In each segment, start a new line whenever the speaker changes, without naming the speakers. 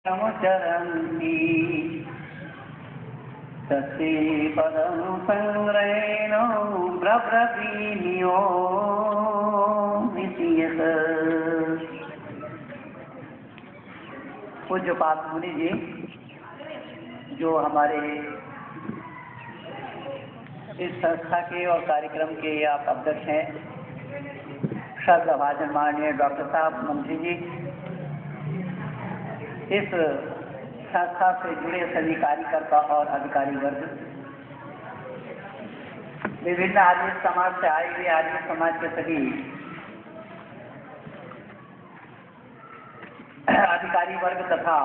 चरन्ति तस्ते पदं संग्रहेण ब्रव्रवीर्यो निशीयत। पूज्यपाद मुनि जी, जो हमारे इस संस्था के और कार्यक्रम के आप अध्यक्ष हैं, श्रद्धाभाजन माननीय डॉक्टर साहब मंत्री जी, इस संस्था से जुड़े सभी कार्यकर्ता और अधिकारी वर्ग, विभिन्न आर्य समाज से आए हुए आर्य समाज के सभी अधिकारी वर्ग तथा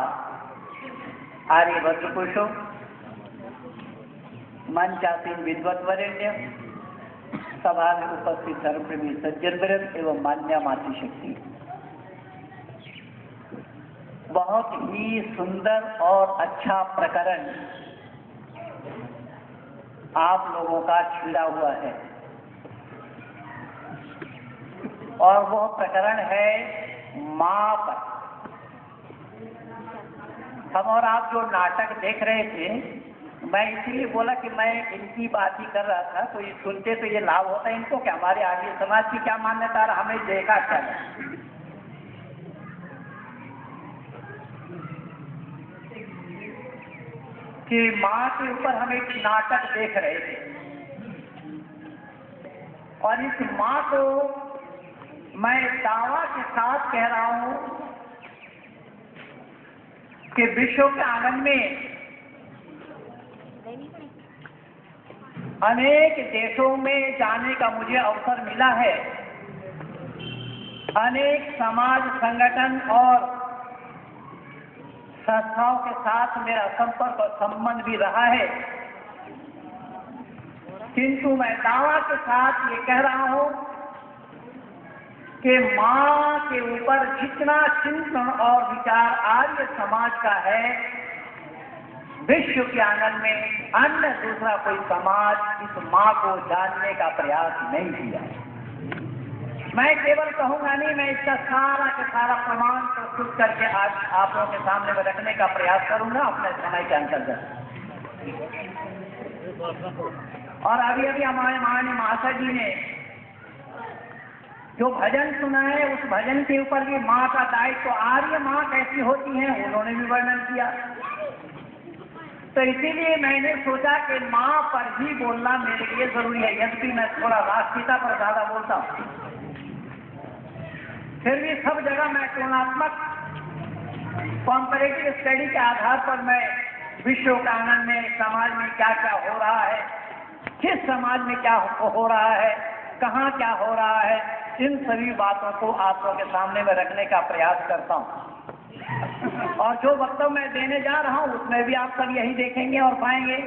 आर्य वर्ग पुरुषों, मंचासीन विद्वत वरेण्य, सभा में उपस्थित धर्मप्रेमी सज्जन वृंद एवं मान्य मातृशक्ति, बहुत ही सुंदर और अच्छा प्रकरण आप लोगों का छिड़ा हुआ है और वह प्रकरण है मां पर। हम और आप जो नाटक देख रहे थे, मैं इसीलिए बोला कि मैं इनकी बात ही कर रहा था, तो ये सुनते तो ये लाभ होता है इनको, क्या हमारे आर्य समाज की क्या मान्यता है, हमें देखा क्या कि माँ के ऊपर हम एक नाटक देख रहे थे और इस माँ को मैं दावा के साथ कह रहा हूं कि विश्व के आंगन में अनेक देशों में जाने का मुझे अवसर मिला है, अनेक समाज संगठन और संस्थाओं के साथ मेरा संपर्क और संबंध भी रहा है, किंतु मैं दावा के साथ ये कह रहा हूं कि मां के ऊपर जितना चिंतन और विचार आर्य समाज का है, विश्व के आंगन में अन्य दूसरा कोई समाज इस मां को जानने का प्रयास नहीं किया। मैं केवल कहूंगा नहीं, मैं इसका सारा के सारा प्रमाण प्रस्तुत करके आज आप लोगों के सामने में रखने का प्रयास करूंगा अपने समय के अंतर्गत। और अभी अभी हमारे माननीय महाशय जी ने जो भजन सुना है, उस भजन के ऊपर भी माँ का दायित्व, तो आर्य माँ कैसी होती है उन्होंने भी वर्णन किया। तो इसीलिए मैंने सोचा कि माँ पर ही बोलना मेरे लिए जरूरी है, यद्यपि मैं थोड़ा राष्ट्रीयता पर ज्यादा बोलता हूँ, फिर भी सब जगह मैं तुलनात्मक कॉम्परेटिव स्टडी के आधार पर मैं विश्व के आंगन में समाज में क्या क्या हो रहा है, किस समाज में क्या हो रहा है, कहाँ क्या हो रहा है, इन सभी बातों को आप लोगों के सामने में रखने का प्रयास करता हूँ। और जो वक्तव्य मैं देने जा रहा हूँ उसमें भी आप सब यही देखेंगे और पाएंगे।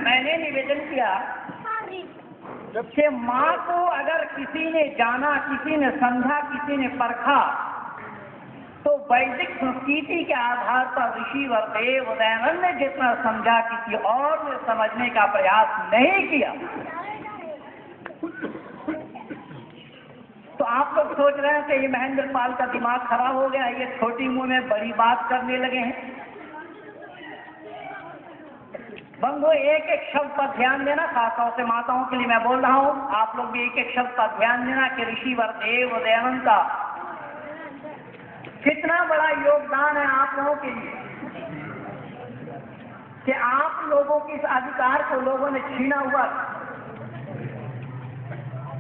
मैंने निवेदन किया कि माँ को अगर किसी ने जाना, किसी ने समझा, किसी ने परखा, तो वैदिक संस्कृति के आधार पर ऋषि वरदेव दयानंद ने जितना समझा, किसी और ने समझने का प्रयास नहीं किया। तो आप लोग सोच रहे हैं कि ये महेंद्र पाल का दिमाग खराब हो गया, ये छोटी मुंह में बड़ी बात करने लगे हैं। बंधु, एक एक शब्द पर ध्यान देना, खासतौर से माताओं के लिए मैं बोल रहा हूं, आप लोग भी एक एक शब्द पर ध्यान देना कि ऋषि वरदेव दयानंद का कितना बड़ा योगदान है आप लोगों के लिए, कि आप लोगों के इस अधिकार को लोगों ने छीना हुआ।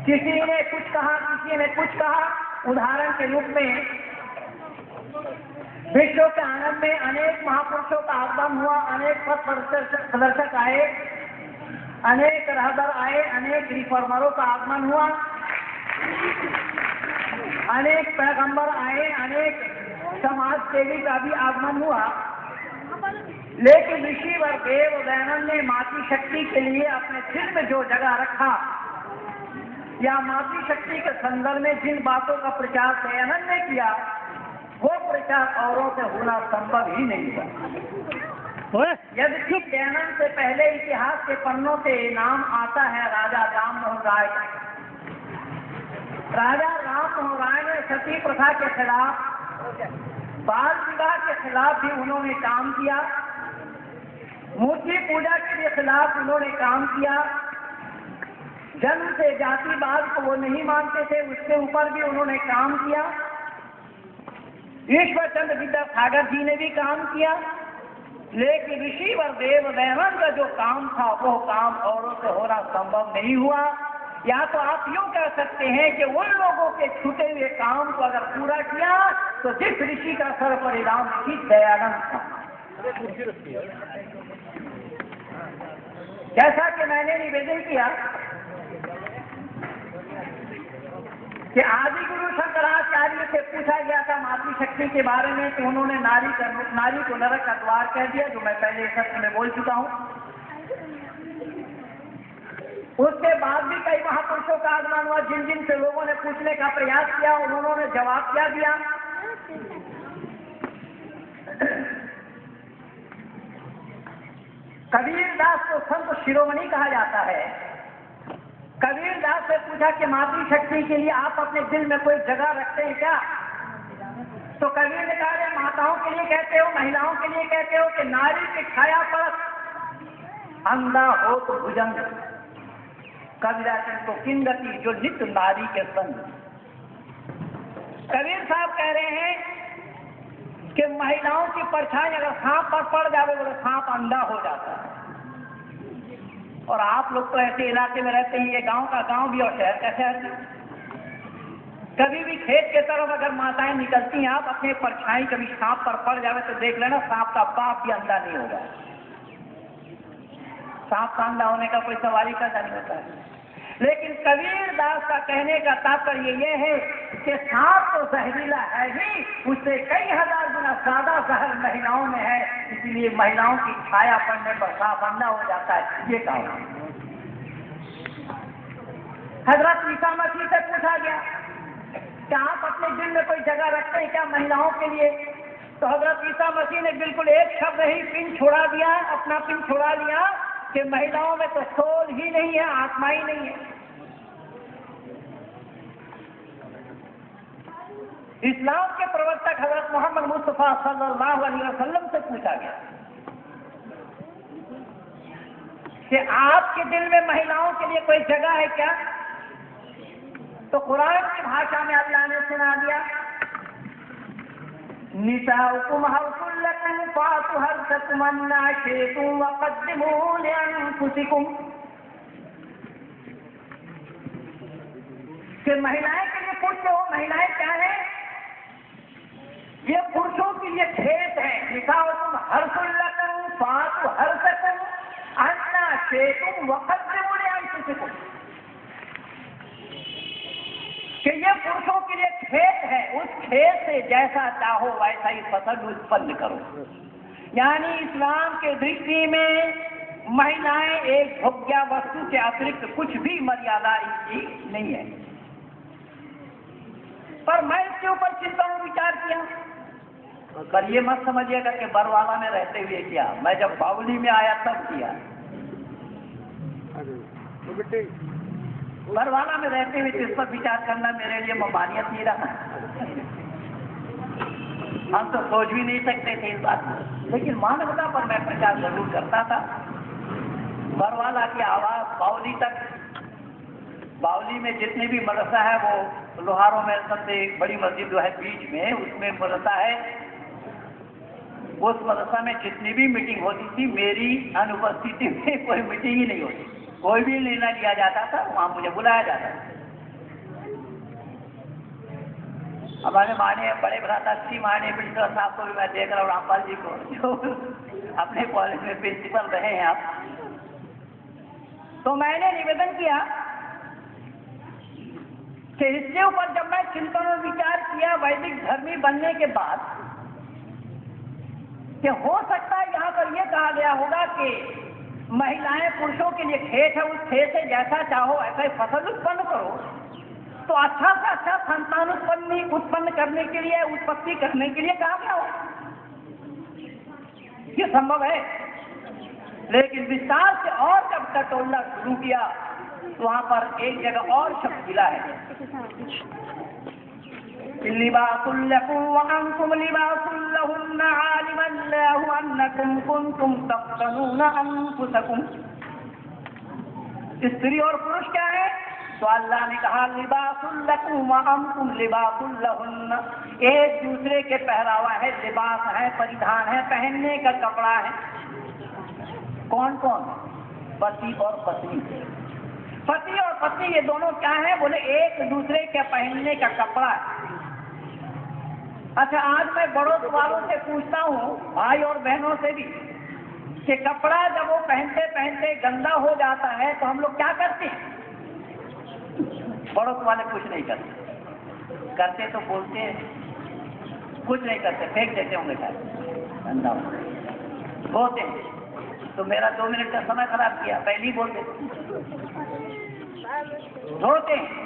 किसी ने कुछ कहा, किसी ने कुछ कहा। उदाहरण के रूप में विश्व के आंगन में अनेक महापुरुषों का आगमन हुआ, अनेक पथ प्रदर्शक आए, अनेक रहबर आए, अनेक रिफॉर्मरों का आगमन हुआ, अनेक पैगंबर आए, अनेक समाज सेवी का भी आगमन हुआ। लेकिन ऋषि वरदेव दयानंद ने मातृशक्ति के लिए अपने दिल में जो जगह रखा, या मातृशक्ति के संदर्भ में जिन बातों का प्रचार दयानंद ने किया, वो प्रचार औरों से होना संभव ही नहीं था। यद्यपि दयानंद से पहले इतिहास के पन्नों से नाम आता है राजा राममोहन राय। राजा राममोहन राय ने सती प्रथा के खिलाफ बाल विवाह के खिलाफ भी उन्होंने काम किया, मूर्ति पूजा के खिलाफ उन्होंने काम किया, जन्म से जातिवाद को वो नहीं मानते थे, उसके ऊपर भी उन्होंने काम किया। ईश्वर चंद्र विद्यासागर जी ने भी काम किया, लेकिन ऋषि वरदेव दयानंद का जो काम था वो काम औरों से होना संभव नहीं हुआ। या तो आप यूं कह सकते हैं कि उन लोगों के छूटे हुए काम को अगर पूरा किया तो जिस ऋषि का सर परिणाम ऋषि दयानंद था। जैसा कि मैंने निवेदन किया कि आदि गुरु शंकराचार्य से पूछा गया था मातृशक्ति के बारे में, तो उन्होंने नारी को नरक का द्वार कह दिया, जो मैं पहले इस सत्र में बोल चुका हूं। उसके बाद भी कई महापुरुषों का आगमन हुआ, जिन जिन से लोगों ने पूछने का प्रयास किया उन्होंने जवाब क्या दिया। कबीरदास को संत शिरोमणि कहा जाता है। कबीरदास से पूछा कि मातृशक्ति के लिए आप अपने दिल में कोई जगह रखते हैं क्या? तो कबीर ने कहा, माताओं के लिए कहते हो, महिलाओं के लिए कहते हो कि नारी की छाया पर अंधा हो तो भुजंग, कबीरा तो किंगति जो नित्य नारी के संग। कबीर साहब कह रहे हैं कि महिलाओं की परछाई अगर सांप पर पड़ जावे तो सांप अंधा हो जाता है। और आप लोग तो ऐसे इलाके में रहते हैं, ये गांव का गांव भी और शहर का शहर भी। कभी भी खेत के तरफ अगर माताएं निकलती हैं, आप अपने परछाई कभी सांप पर पड़ जावे तो देख लेना सांप का बाप भी अंधा नहीं होगा। सांप का अंधा होने का कोई सवाल ही पैदा नहीं होता है। लेकिन कबीरदास का कहने का तात्पर्य यह है कि सांप तो जहरीला है ही, उससे कई हजार गुना ज्यादा जहर महिलाओं में है, इसलिए महिलाओं की छाया पड़ने पर सांप अंधा हो जाता है। ये कहा हजरत ईसा मसीह से पूछा गया क्या आप अपने दिल में कोई जगह रखते हैं क्या महिलाओं के लिए? तो हजरत ईसा मसीह ने बिल्कुल एक शब्द ही पिन छोड़ा दिया, अपना पिन छोड़ा लिया कि महिलाओं में तो सोल ही नहीं है, आत्मा ही नहीं है। इस्लाम के प्रवर्तक हजरत मोहम्मद मुस्तफा सल्लल्लाहु अलैहि वसल्लम से पूछा गया कि आपके दिल में महिलाओं के लिए कोई जगह है क्या? तो कुरान की भाषा में अल्लाह ने सुना दिया, निसाउकुम हर्सुल लकुम फातु हर्सकुम अन्ना शि'तुम वक़द्दिमू लिअन्फुसिकुम, कि महिलाएं के लिए पूछते हो, महिलाएं क्या है? ये पुरुषों के लिए खेत है। निसाउकुम हर्सुल लकुम फातु हर्सकुम अन्ना शि'तुम वक़द्दिमू लिअन्फुसिकुम, कि ये पुरुषों के लिए खेत है, उस खेत से जैसा चाहो वैसा ही फसल उत्पन्न करो। यानी इस्लाम के दृष्टि में महिलाएं एक भोग्य वस्तु के अतिरिक्त कुछ भी मर्यादा इनकी नहीं है। पर मैं इसके ऊपर चिंता में विचार किया, पर ये मत समझिएगा कि बरवाला में रहते हुए किया, मैं जब बावली में आया तब किया। बरवाला में रहते हुए इस पर विचार करना मेरे लिए ममानियत नहीं रहा। हम तो सोच भी नहीं सकते थे इस बात में, लेकिन मानवता पर मैं प्रचार जरूर करता था। बरवाला की आवाज बावली तक, बावली में जितने भी मदरसा है वो लोहारों में सबसे बड़ी मस्जिद जो है बीच में, उसमें मदरसा है। उस मदरसा में जितनी भी मीटिंग होती थी मेरी अनुपस्थिति में कोई मीटिंग ही नहीं होती, कोई भी निर्णय लिया जाता था वहां मुझे बुलाया जाता था। हमारे माने बड़े भ्राता श्री माने प्रिंसिपल साहब को भी मैं देख रहा हूँ, रामपाल जी को, जो अपने कॉलेज में प्रिंसिपल रहे हैं आप। तो मैंने निवेदन किया कि इसके ऊपर जब मैं चिंतन और विचार किया वैदिक धर्मी बनने के बाद, कि हो सकता है यहाँ पर यह कहा गया होगा कि महिलाएं पुरुषों के लिए खेत है, उस खेत से जैसा चाहो ऐसा ही फसल उत्पन्न करो, तो अच्छा से अच्छा संतान उत्पन्न करने के लिए, उत्पत्ति करने के लिए कहा गया हो। ये संभव है। लेकिन विस्तार से और जब टटोलना शुरू किया तो वहां पर एक जगह और शब्द मिला है, लिबासुल लकुम व अंतुम लिबासुल अन्नकुम कुंतुम तफ्तनूना अंफुसकुम। स्त्री और पुरुष क्या है? तो अल्लाह ने कहा लिबासुल लकुम व अंतुम लिबासुल लहुन्न। एक दूसरे के पहरावा है, लिबास है, परिधान है, पहनने का कपड़ा है। कौन कौन? पति और पत्नी। पति और पत्नी ये दोनों क्या है? बोले एक दूसरे के पहनने का कपड़ा है। अच्छा, आज मैं बड़ों वालों से पूछता हूँ, भाई और बहनों से भी, कि कपड़ा जब वो पहनते पहनते गंदा हो जाता है तो हम लोग क्या करते हैं? पड़ोस वाले कुछ नहीं करते, करते तो बोलते हैं, कुछ नहीं करते, फेंक देते होंगे शायद, गंदा बोलते हैं। तो मेरा 2 मिनट का समय खराब किया, पहले ही बोल देते, धोते हैं।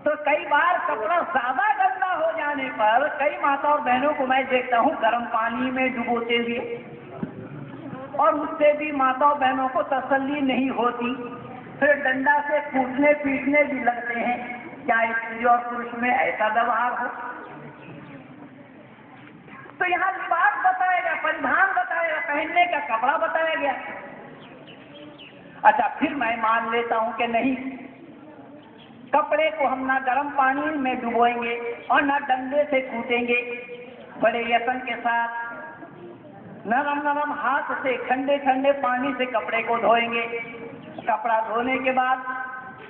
तो कई बार कपड़ा ज्यादा गंदा हो जाने पर कई माता और बहनों को मैं देखता हूँ गर्म पानी में डुबोते हुए, और उससे भी माता और बहनों को तसल्ली नहीं होती, फिर डंडा से कूटने पीटने भी लगते हैं। क्या स्त्री और पुरुष में ऐसा व्यवहार हो? तो यहाँ लिबास बताया गया, परिधान बताया गया, पहनने का कपड़ा बताया गया। अच्छा, फिर मैं मान लेता हूं कि नहीं, कपड़े को हम ना गर्म पानी में डुबोएंगे और ना डंडे से कूटेंगे, बड़े यत्न के साथ नरम नरम हाथ से ठंडे ठंडे पानी से कपड़े को धोएंगे। कपड़ा धोने के बाद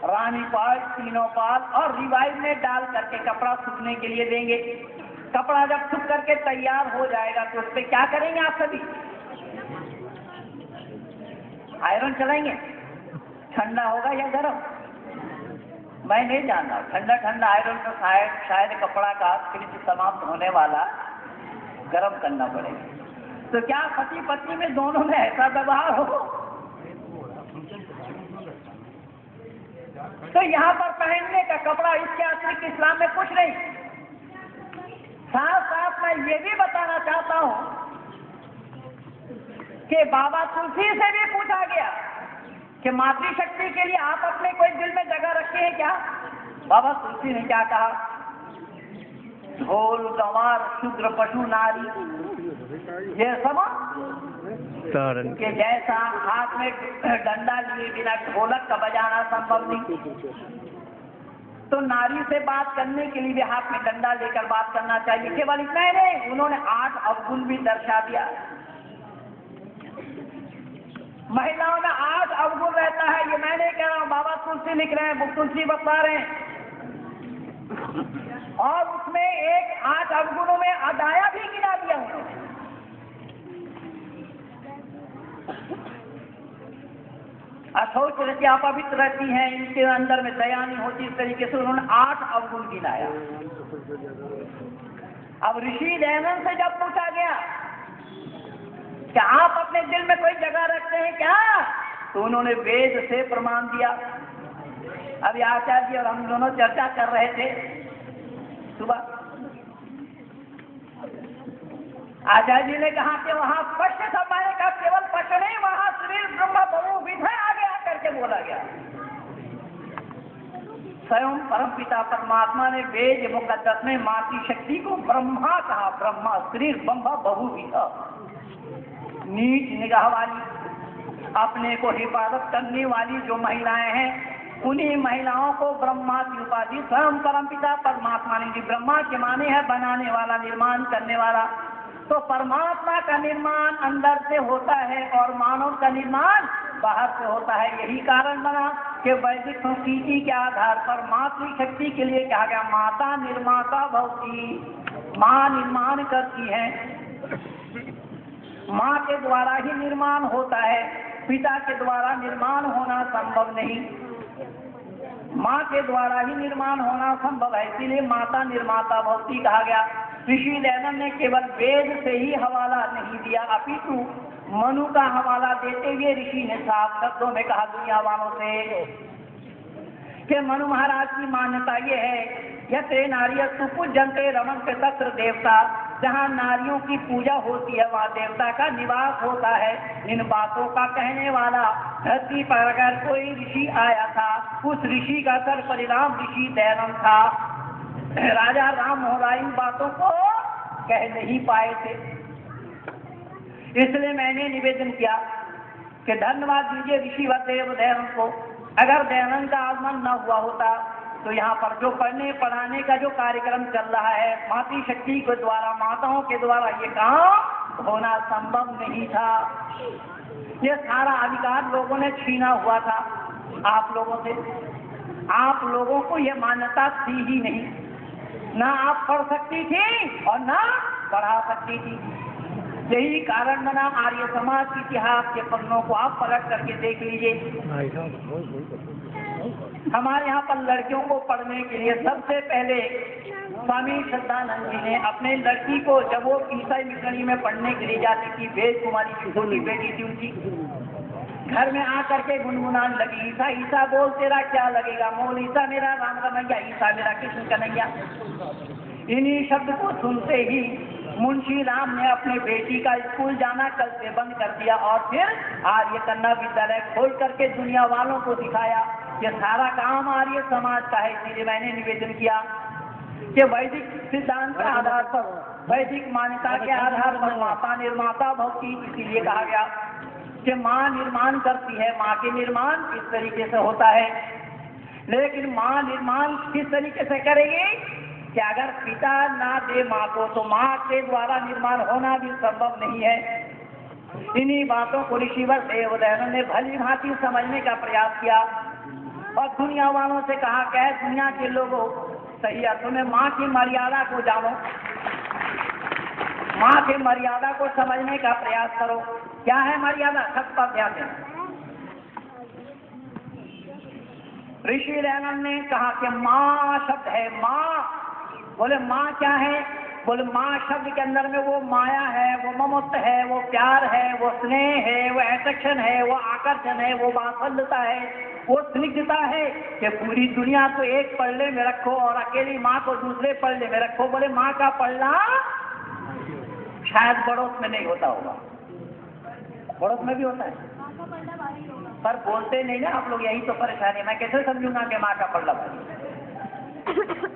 रानी पाल, तीनों पाल और रिवाइव में डाल करके कपड़ा सूखने के लिए देंगे। कपड़ा जब सूख करके तैयार हो जाएगा तो उस पर क्या करेंगे आप सभी? आयरन चलाएंगे। ठंडा होगा या गर्म? मैं नहीं जानता, ठंडा ठंडा आयरन तो शायद कपड़ा का फ्रिज समाप्त होने वाला, गर्म करना पड़ेगा। तो क्या पति पत्नी में दोनों में ऐसा व्यवहार हो? तो यहाँ पर पहनने का कपड़ा, इसके अतिरिक्त इस्लाम में कुछ नहीं। साथ साथ मैं ये भी बताना चाहता हूँ कि बाबा तुलसी से भी पूछा गया कि मातृशक्ति के लिए आप अपने कोई दिल में जगह रखे हैं क्या? बाबा तुलसी ने क्या कहा? ढोल गंवार शूद्र पशु नारी ये सब के जैसा हाथ में डंडा लिए बिना ढोलक का बजाना संभव नहीं, तो नारी से बात करने के लिए भी हाथ में डंडा लेकर बात करना चाहिए। केवल इतना ही नहीं, उन्होंने 8 अवगुण भी दर्शा दिया। महिलाओं में 8 अवगुण रहता है, ये मैं नहीं कह रहा हूं, बाबा तुलसी लिख रहे हैं, वो तुलसी बता रहे हैं। और उसमें एक 8 अवगुणों में अदाया भी गिना दिया उन्होंने। अशौच रहती, अपवित्र रहती हैं, इनके अंदर में दया नहीं होती, इस तरीके से उन्होंने 8 अवगुण गिनाया। अब ऋषि दयानंद से जब पूछा गया कि आप अपने दिल में कोई जगह रखते हैं क्या, तो उन्होंने वेद से प्रमाण दिया। अभी आचार्य जी और हम दोनों चर्चा कर रहे थे सुबह। आचार्य जी ने कहा कि वहां पश्च समाने का केवल पश्च नहीं, वहां शरीर ब्रह्म बहुविध है, आगे आकर के बोला गया। स्वयं परम पिता परमात्मा ने वेद मुकद्दस में मातृशक्ति को ब्रह्मा कहा। ब्रह्मा शरीर ब्रह्म बहुविध, नीच निगाह वाली, अपने को हिफाजत करने वाली जो महिलाएं हैं, उन्हीं महिलाओं को ब्रह्मा की उपाधि स्वयं परमपिता परमात्मा ने दी। ब्रह्मा के माने है बनाने वाला, निर्माण करने वाला। तो परमात्मा का निर्माण अंदर से होता है और मानव का निर्माण बाहर से होता है। यही कारण बना कि वैदिक संस्कृति के आधार पर मातृशक्ति के लिए कहा गया माता निर्माता भवती। माँ निर्माण करती है, माँ के द्वारा ही निर्माण होता है, पिता के द्वारा निर्माण होना संभव नहीं। माँ के द्वारा ही निर्माण होना संभव है, इसीलिए माता निर्माता भवती कहा गया। ऋषि दयानंद ने केवल वेद से ही हवाला नहीं दिया, अपितु मनु का हवाला देते हुए ऋषि ने साफ शब्दों में कहा दुनिया वालों से कि मनु महाराज की मान्यता ये है, यत्रे नार्यस्तु पूज्यन्ते रमन्ते तत्र देवता, जहाँ नारियों की पूजा होती है वहाँ देवता का निवास होता है। इन बातों का कहने वाला धरती पर अगर कोई ऋषि आया था, उस ऋषि का सर परिणाम ऋषि दयानंद था। राजा राम मोहन राय इन बातों को कह नहीं पाए थे, इसलिए मैंने निवेदन किया कि धन्यवाद दीजिए ऋषि वरदेव दयानंद को। अगर दयानंद का आगमन न हुआ होता तो यहाँ पर जो पढ़ने पढ़ाने का जो कार्यक्रम चल रहा है मातृ शक्ति के द्वारा, माताओं के द्वारा, ये काम होना संभव नहीं था। ये सारा अधिकार लोगों ने छीना हुआ था आप लोगों से। आप लोगों को ये मान्यता थी ही नहीं, ना आप पढ़ सकती थी और ना पढ़ा सकती थी। यही कारण बना आर्य समाज के इतिहास के पन्नों को आप पलट करके देख लीजिए। हमारे यहाँ पर लड़कियों को पढ़ने के लिए सबसे पहले स्वामी श्रद्धानंद जी ने अपने लड़की को, जब वो ईसाई मिशनरी में पढ़ने के लिए जाती थी, वेद कुमारी की छोटी बेटी थी उनकी, घर में आकर के गुनगुनाने लगी, ईसा ईसा बोल तेरा क्या लगेगा मोल, ईसा मेरा राम रमैया, ईसा मेरा कृष्ण कन्हैया। इन्हीं शब्द को सुनते ही मुंशी राम ने अपने बेटी का स्कूल जाना कल से बंद कर दिया और फिर आर्य कन्या विद्यालय खोल करके दुनिया वालों को दिखाया ये सारा काम आर्य समाज का है। इसलिए मैंने निवेदन किया कि वैदिक सिद्धांत के आधार पर, वैदिक मान्यता के आधार पर माता निर्माता भवती, इसीलिए कहा गया कि माँ निर्माण करती है, माँ के निर्माण इस तरीके से होता है। लेकिन माँ निर्माण किस तरीके से करेगी कि अगर पिता ना दे माँ को तो माँ के द्वारा निर्माण होना भी संभव नहीं है। इन्हीं बातों को ऋषिवर देव दयानंद ने भली भांति समझने का प्रयास किया और दुनिया वालों से कहा कि दुनिया के लोगों सही अर्थों में माँ की मर्यादा को जानो, माँ की मर्यादा को समझने का प्रयास करो। क्या है मर्यादा, सब पर ध्यान दें। ऋषि दयानंद ने कहा कि माँ शब्द है, माँ। बोले माँ क्या है? बोले माँ शब्द के अंदर में वो माया है, वो ममत्व है, वो प्यार है, वो स्नेह है, वो अट्रैक्शन है, वो आकर्षण है, वो वात्सल्यता है, वो स्निग्धता है कि पूरी दुनिया को एक पल्ले में रखो और अकेली माँ को दूसरे पल्ले में रखो। बोले माँ का पल्ला शायद पड़ोस में नहीं होता होगा, पड़ोस में भी होता है पर बोलते नहीं ना आप लोग, यही तो परेशानी। मैं कैसे समझूंगा कि माँ का पल्ला भारी